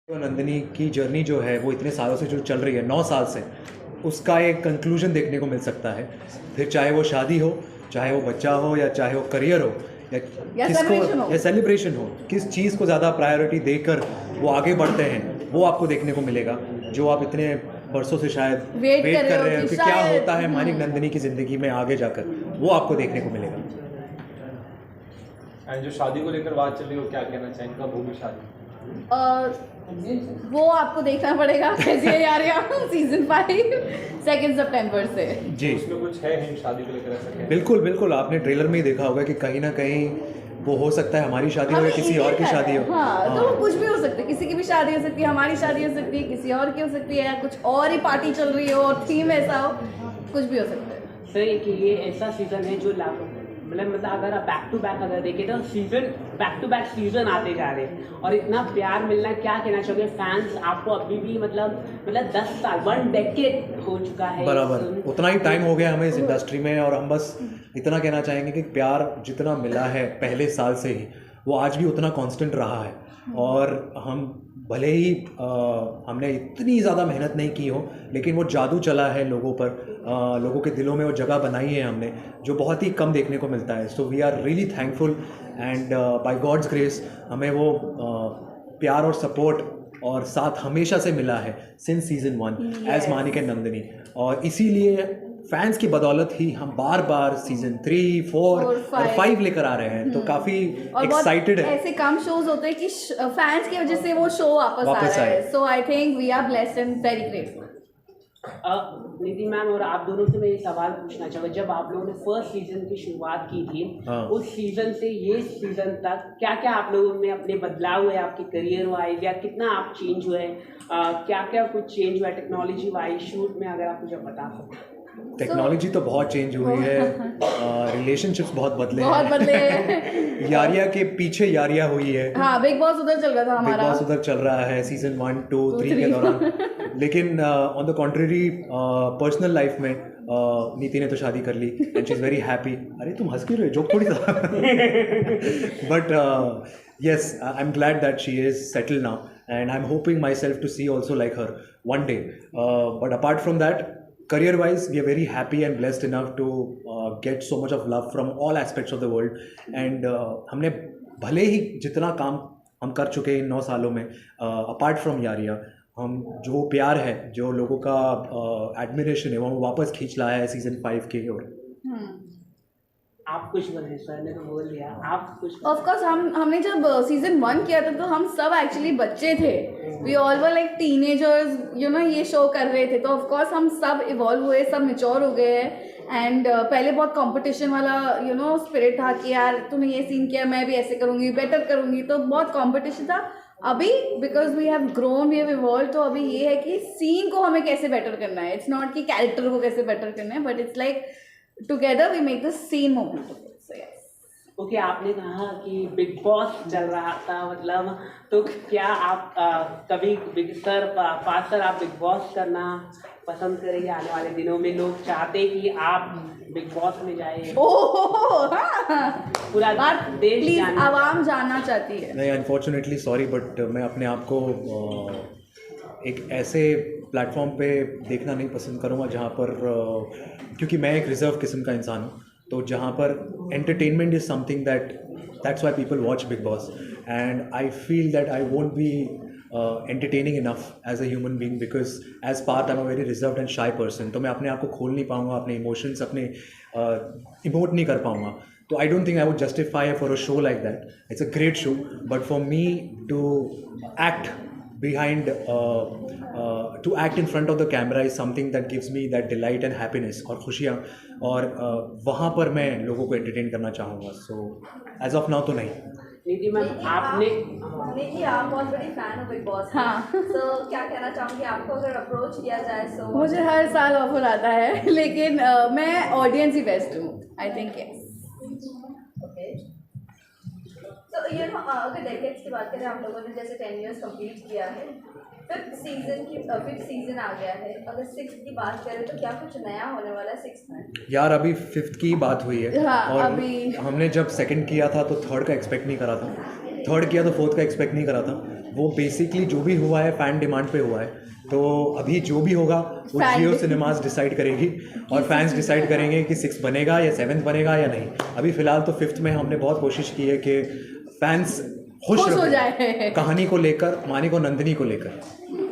तो नंदिनी की जर्नी जो है वो इतने सालों से जो चल रही है 9 साल से, उसका एक कंक्लूजन देखने को मिल सकता है। फिर चाहे वो शादी हो, चाहे वो बच्चा हो, या चाहे वो करियर हो, या celebration हो। किसको या सेलिब्रेशन हो, किस चीज़ को ज़्यादा प्रायोरिटी देकर वो आगे बढ़ते हैं, वो आपको देखने को मिलेगा। जो आप इतने बरसों से शायद Wait वेट कर कर रहे रहे हो हो कि कि क्या शायद, होता है मानिक नंदिनी की ज़िंदगी में आगे जाकर, वो आपको देखने को मिलेगा। एंड जो शादी को लेकर बात चल रही है वो क्या कहना चाहेंगे, कब होगी शादी? वो आपको देखना पड़ेगा कैसी है यार यहाँ सीजन 5 2 सितंबर से। जी उसमें कुछ है हिंट शादी को लेकर, ऐसा क्या है? बिल्कुल बिल्कुल, आपने ट्रेलर में ही देखा होगा कि कहीं ना कहीं वो हो सकता है हमारी शादी हो या किसी और की शादी हो। हाँ, तो वो कुछ भी हो सकता है, किसी की भी शादी हो सकती है, हमारी शादी हो सकती है, किसी और की हो सकती है, या कुछ और ही पार्टी चल रही हो और थीम ऐसा हो, कुछ भी हो सकता है। सर कि ये ऐसा सीजन है जो मतलब अगर आप बैक टू बैक अगर देखें तो season back to back season आते जा रहे हैं और इतना प्यार मिलना, क्या कहना चाहोगे फैंस आपको अभी भी मतलब 10 साल 1 डेकेड हो चुका है बराबर उतना ही टाइम हो गया हमें इस इंडस्ट्री में, और हम बस इतना कहना चाहेंगे कि प्यार जितना मिला है पहले साल से ही, वो आज भी उतना कांस्टेंट रहा है। और हम भले ही हमने इतनी ज़्यादा मेहनत नहीं की हो, लेकिन वो जादू चला है लोगों पर, लोगों के दिलों में वो जगह बनाई है हमने, जो बहुत ही कम देखने को मिलता है। So we are really thankful and by God's grace हमें वो प्यार और सपोर्ट और साथ हमेशा से मिला है since season 1 as Manik and Nandini. और इसीलिए फैंस की बदौलत ही हम बार बार सीजन 3, 4 और 5 लेकर आ रहे हैं, तो काफ़ी एक्साइटेड है। ऐसे कम शोज होते हैं कि फैंस की वजह से वो शो वापस आ रहा है। So I think we are blessed and very grateful. Nidhi ma'am और आप दोनों से मैं ये सवाल पूछना चाहूँगा, जब आप लोगों ने फर्स्ट सीजन की शुरुआत की थी, उस सीजन से ये सीजन तक क्या क्या आप लोगों में अपने बदलाव हुए, आपके करियर वाइज, या कितना आप चेंज हुए, क्या क्या कुछ चेंज हुआ टेक्नोलॉजी वाइज, शूट में, अगर आप मुझे बता सकते? टेक्नोलॉजी तो बहुत चेंज हुई है, रिलेशनशिप्स बहुत बदले हैं। यारिया के पीछे यारिया हुई है। हाँ, बिग बॉस उधर चल रहा था हमारा, बिग बॉस उधर चल रहा है सीजन 1, 2, 3 के दौरान। लेकिन on the contrary personal life में नीति ने तो शादी कर ली and she is very happy. अरे तुम हंस क्यों रहे हो, जोक थोड़ी था। But yes, I'm glad that she is settled now, and I'm hoping myself to see also like her one day. But apart from that, career-wise, we are very happy and blessed enough to get so much of love from all aspects of the world. And हमने भले ही जितना काम हम कर चुके हैं इन 9 सालों में, apart from यारिया, हम जो प्यार है, जो लोगों का एडमिरेशन है, वो हम वापस खींच लाया है सीजन 5 के ओर। आप कुछ बोले, सर ने तो बोल दिया, आप कुछ? ऑफ कोर्स हमने जब सीजन 1 किया था तो हम सब एक्चुअली बच्चे थे, we all were like teenagers, you know, ये शो कर रहे थे। तो ऑफ कोर्स हम सब इवॉल्व हुए, सब मैच्योर हो गए हैं। एंड पहले बहुत कंपटीशन वाला यू नो स्पिरिट था कि यार तूने ये सीन किया, मैं भी ऐसे करूँगी, बेटर करूँगी, तो बहुत कॉम्पिटिशन था। अभी because we have grown, we have evolve, तो अभी ये है कि सीन को हमें कैसे बेटर करना है। इट्स नॉट कि कैरेक्टर को कैसे बेटर करना है, but it's like together we make the scene more beautiful. So yes. Okay, आपने कहा कि बिग बॉस चल रहा था, मतलब तो क्या आप कभी फास्टर आप बिग बॉस करना पसंद करेंगे? आने वाले दिनों में लोग चाहते हैं कि आप बिग बॉस में जाए, पूरा देश प्लीज आवाम जानना चाहती है। नहीं, अनफॉर्चुनेटली सॉरी, बट मैं अपने आप को एक ऐसे प्लेटफॉर्म पे देखना नहीं पसंद करूँगा जहाँ पर क्योंकि मैं एक रिजर्व किस्म का इंसान हूँ, तो जहाँ पर entertainment is something that's why people watch big boss, and I feel that I won't be entertaining enough as a human being, because as part I'm a very reserved and shy person, तो मैं अपने आप को खोल नहीं पाऊँगा, अपने emotions अपने इमोट नहीं कर पाऊँगा। तो I don't think I would justify for a show like that. It's a great show, but for me to act behind to act in front of the camera is something that gives me that delight and happiness और खुशियाँ, और वहाँ पर मैं लोगों को entertain करना चाहूँगा। सो एज ऑफ नाउ तो नहीं। निधि मैम, आपने देखिए आप बहुत बड़ी फैन हो बिग बॉस। हाँ, तो क्या कहना चाहूँगी, आपको अगर अप्रोच किया जाए तो? मुझे हर साल ऑफर आता है, लेकिन मैं ऑडियंस ही बेस्ट हूँ, आई थिंक। यस। ओके, तो ये अगर डेकेड्स की बात करें, आप लोगों ने जैसे 10 इयर्स कंप्लीट किया है, फिफ्थ सीजन आ गया है, अगर 6th की बात करें तो क्या कुछ नया होने वाला है 6th में? यार अभी 5th की बात हुई है। हाँ, और अभी हमने जब 2nd किया था तो 3rd का एक्सपेक्ट नहीं करा था, 3rd किया तो 4th का एक्सपेक्ट नहीं करा था। वो बेसिकली जो भी हुआ है फ़ैन डिमांड पे हुआ है। तो अभी जो भी होगा वो जियो सिनेमाज डिसाइड करेगी और फैंस डिसाइड करेंगे कि 6 बनेगा या 7 बनेगा या नहीं। अभी फ़िलहाल तो 5th में हमने बहुत कोशिश की है कि फैंस खुश हो रहें जाए कहानी को लेकर, मानिक और नंदिनी को लेकर।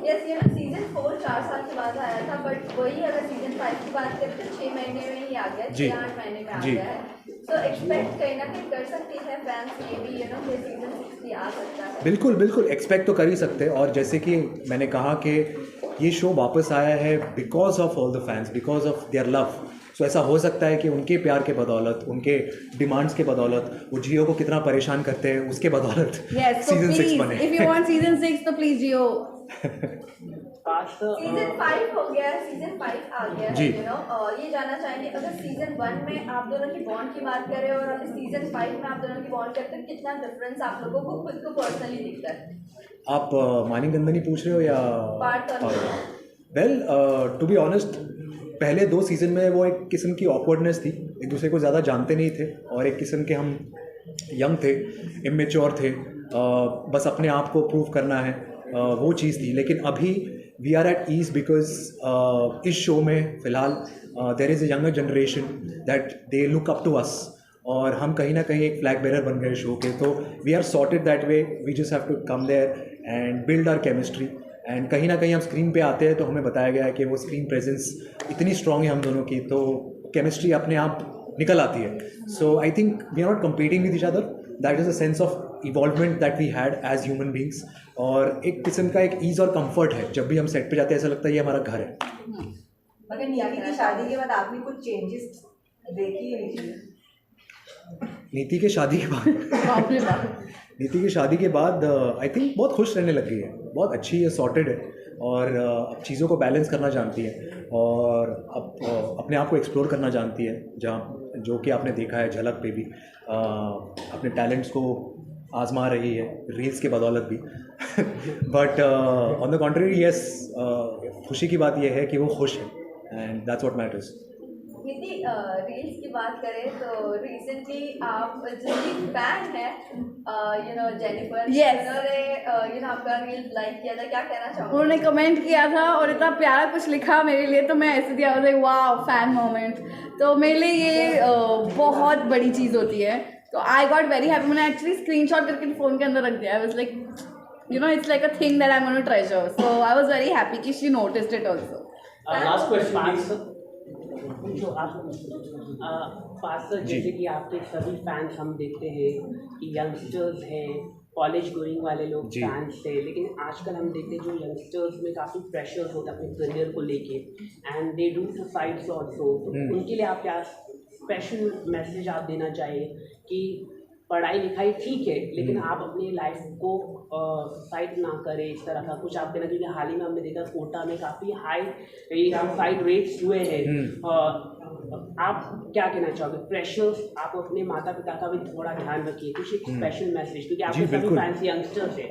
यस ये ना सीजन 4 4 साल के बाद आया था, बट वही अगर सीजन 5 की बात करें तो 6 महीने में ही आ गया, जी 6-8 महीने में आ जी गया है। तो एक्सपेक्ट कहीं ना कहीं कर सकती है फैंस ये भी ये सीजन 6 भी आ सकता है। बिल्कुल बिल्कुल एक्सपेक्ट तो कर ही सकते हैं। और जैसे कि मैंने कहा कि ये शो वापस आया है because of all the fans, because of their love. So ऐसा हो सकता है कि उनके प्यार के बदौलत, उनके डिमांड्स के बदौलत, वो जियो को कितना परेशान करते हैं उसके बदौलत यस, सो सीजन 6 प्लीज बने। इफ यू वांट सीजन 6 तो प्लीज जियो। सीजन 5 हो गया, सीजन 5 आ गया जी। है, ये जानना चाहेंगे अगर सीजन 1 में आप दोनों की बॉन्ड की बात करें और अभी सीजन 5 में आप दोनों की बॉन्ड करते हैं, कितना डिफरेंस आप लोगों को खुद को पर्सनली दिखता है? आप मानिक नंदनी पूछ रहे हो या part well to be honest, पहले 2 सीज़न में वो एक किस्म की ऑकवर्डनेस थी, एक दूसरे को ज़्यादा जानते नहीं थे और एक किस्म के हम यंग थे, इमेच्योर थे, बस अपने आप को प्रूव करना है, वो चीज़ थी। लेकिन अभी we are at ease because इस शो में फ़िलहाल there is a younger generation that they look up to us और हम कहीं ना कहीं एक फ्लैग बेरर बन गए शो के। तो we are sorted that way, we just have to come there and build our chemistry. And कहीं ना कहीं हम स्क्रीन पे आते हैं तो हमें बताया गया है कि वो स्क्रीन प्रेजेंस इतनी स्ट्रॉन्ग है हम दोनों की, तो केमिस्ट्री अपने आप निकल आती है। So I think we are not competing with each other, that is a sense of involvement that we had as human beings. और एक किस्म का एक ईज़ और कंफर्ट है, जब भी हम सेट पे जाते हैं ऐसा लगता है ये हमारा घर है। मगर नीति की शादी के बाद आपने कुछ चेंजेस देखी है नीति में? नीति के शादी के बाद बाप रे बाप। नीति की शादी के बाद आई थिंक बहुत खुश रहने लग गई है, बहुत अच्छी है, सॉर्टेड है और अब चीज़ों को बैलेंस करना जानती है और अब अपने आप को एक्सप्लोर करना जानती है, जहाँ जो कि आपने देखा है झलक पे भी अपने टैलेंट्स को आजमा रही है रील्स के बदौलत भी। But on the contrary yes, खुशी की बात यह है कि वो खुश है एंड दैट्स व्हाट मैटर्स। यदि रील्स की बात करें तो रिसेंटली आप जिनकी फैन है जेनिफर, Yes. उन्होंने आपका रील लाइक किया था, क्या कहना चाहोगे? उन्होंने कमेंट किया था और इतना प्यारा कुछ लिखा मेरे लिए, तो मैं ऐसे दिया लाइक वाह फैन मोमेंट। तो मेरे लिए ये बहुत बड़ी चीज़ होती है, तो आई गॉट वेरी हैप्पी। मैंने एक्चुअली स्क्रीनशॉट करके फ़ोन के अंदर रख दिया। I was like it's like a thing that I am going to treasure, so I was very happy कि she noticed it also. Last question जो आप pastor, जैसे कि आपके सभी फैंस हम देखते हैं कि यंगस्टर्स हैं, कॉलेज गोइंग वाले लोग जी। फैंस थे, लेकिन आजकल हम देखते हैं जो यंगस्टर्स में काफ़ी प्रेशर होता है अपने करियर को लेके and they do suicides also. तो उनके लिए आप क्या स्पेशल मैसेज आप देना चाहिए कि पढ़ाई लिखाई ठीक है लेकिन आप अपनी लाइफ को सुसाइड ना करें, इस तरह का कुछ आप देना? क्योंकि हाल ही में हमने देखा कोटा में काफ़ी हाई सुसाइड रेट्स हुए हैं। आप क्या कहना चाहोगे? प्रेशर्स, आप अपने माता पिता का भी थोड़ा ध्यान रखिए, कुछ एक स्पेशल मैसेज, क्योंकि आपके सभी बिल्कुल। फैंस यंगस्टर्स हैं।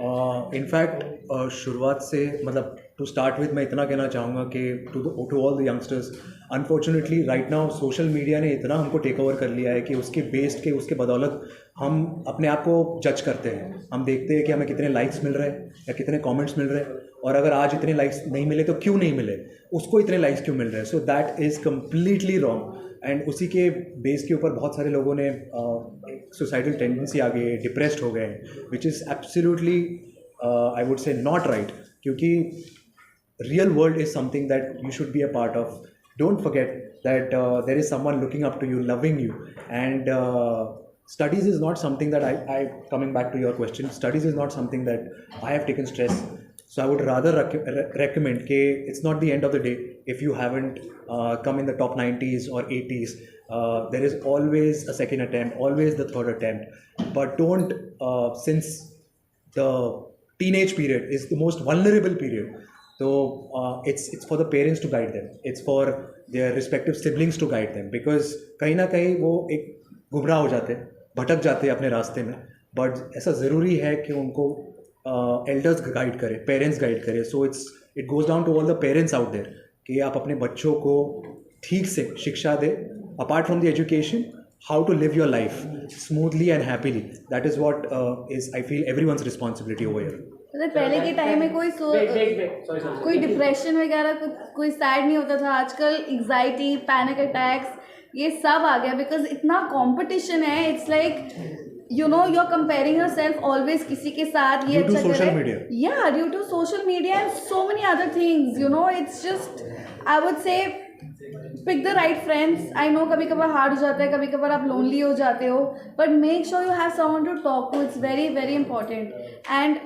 इनफैक्ट शुरुआत से मतलब टू स्टार्ट विद मैं इतना कहना चाहूँगा कि to all the youngsters, unfortunately right now social media ने इतना हमको टेक ओवर कर लिया है कि उसके बदौलत हम अपने आप को जज करते हैं। हम देखते हैं कि हमें कितने लाइक्स मिल रहे हैं या कितने कमेंट्स मिल रहे हैं, और अगर आज इतने लाइक्स नहीं मिले तो क्यों नहीं मिले, उसको इतने लाइक्स क्यों मिल रहे हैं। So that is completely wrong and उसी के बेस के ऊपर बहुत सारे लोगों ने सुसाइडल टेंडेंसी आ गई, डिप्रेस्ड हो गए, which is absolutely I would से नॉट राइट, क्योंकि real world is something that you should be a part of. Don't forget that there is someone looking up to you, loving you, and studies is not something that I coming back to your question, studies is not something that I have taken stress. So I would rather recommend that it's not the end of the day if you haven't come in the top 90s or 80s. There is always a second attempt, always the third attempt, but don't since the teenage period is the most vulnerable period. So it's for the parents to guide them. It's for their respective siblings to guide them, because कहीं ना कहीं वो एक गुमराह हो जाते हैं, भटक जाते हैं अपने रास्ते में। बट ऐसा ज़रूरी है कि उनको एल्डर्स गाइड करें, पेरेंट्स गाइड करें। So it goes down to all the parents out there कि आप अपने बच्चों को ठीक से शिक्षा दें, apart from the education, how to live your life smoothly and happily. That is what is I feel everyone's responsibility over here. मतलब पहले के टाइम में कोई कोई डिप्रेशन वगैरह कोई सैड नहीं होता था. आजकल एग्जाइटी, पैनिक अटैक्स ये सब आ गया बिकॉज इतना कंपटीशन है. It's like you know you are comparing yourself always किसी के साथ. ये अच्छा social media. या due to social media and so many other things. You know it's just I would say pick the right friends. I know कभी कभार hard हो जाता है, कभी कभार आप लोनली हो जाते हो, but make sure you have someone to talk to. It's very very important. And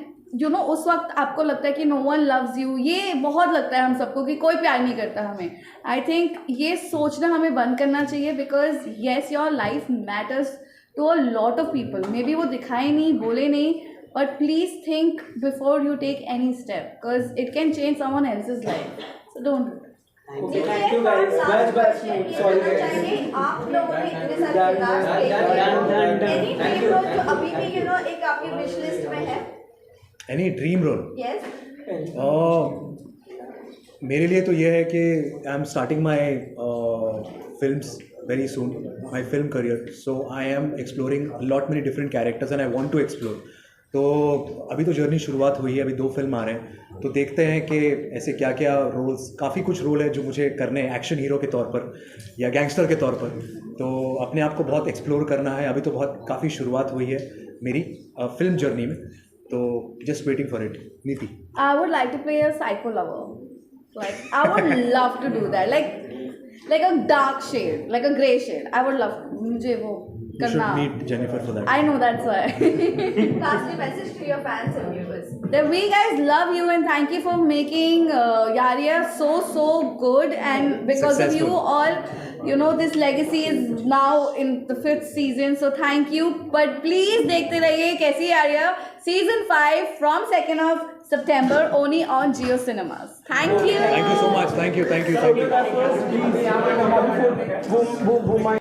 you know उस वक्त आपको लगता है कि नो वन लव्स यू, ये बहुत लगता है हम सबको कि कोई प्यार नहीं करता हमें. आई थिंक ये सोचना हमें बंद करना चाहिए because yes your life matters to a lot of people. Maybe वो दिखाए नहीं, बोले नहीं, but please think before you take any step because it can change someone else's life. So don't do. Okay, thank you guys. Best. Sorry guys. आप लोगों ने इतने सारे किरदार एनी ड्रीम रोल जो अभी भी यू नो एक आपकी विश लिस्ट में है? Any dream role? यस. मेरे लिए तो ये है कि I am starting my films very soon, my film career. So I am exploring lot many different characters and I want to explore. तो अभी तो जर्नी शुरुआत हुई है, अभी 2 फिल्म आ रहे हैं, तो देखते हैं कि ऐसे क्या क्या रोल्स. काफ़ी कुछ रोल है जो मुझे करने हैं एक्शन हीरो के तौर पर या गैंगस्टर के तौर पर. तो अपने आप को बहुत एक्सप्लोर करना है. अभी तो बहुत काफ़ी शुरुआत हुई है मेरी फिल्म जर्नी में, तो जस्ट वेटिंग फॉर इट. नीति? I would like to play a psycho lover. Like I would love to do that. Like a dark shade, like a grey shade. I would love. मुझे वो You should करना. meet Jennifer for that. I know that's why. Lastly, message to your fans and viewers. That we guys love you and thank you for making Yaria so good, and because of you all, you know this legacy is now in the 5th season. So thank you. But please देखते रहिए कैसी Yaria season 5 from 2nd of September only on Jio Cinemas. Thank you. Thank you so much. Thank you. Please, यहाँ पे come up before boom.